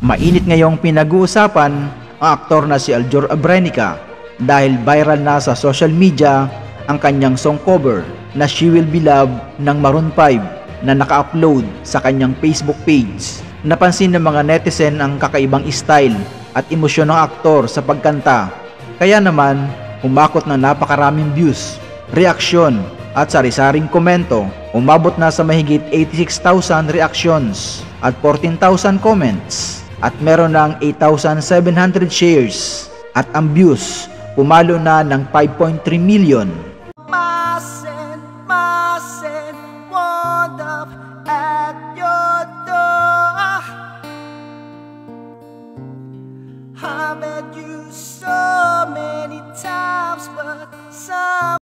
Mainit ngayong pinag-uusapan ang aktor na si Aljur Abrenica dahil viral na sa social media ang kanyang song cover na She Will Be Loved ng Maroon 5 na naka-upload sa kanyang Facebook page. Napansin ng mga netizen ang kakaibang style at emosyon ng aktor sa pagkanta, kaya naman humakot ng napakaraming views, reaksyon at sari-saring komento. Umabot na sa mahigit 86,000 reactions at 14,000 comments at meron ng 8,700 shares at ang views pumalo na ng 5.3 million. Wound up at your door. I met you so many times, but some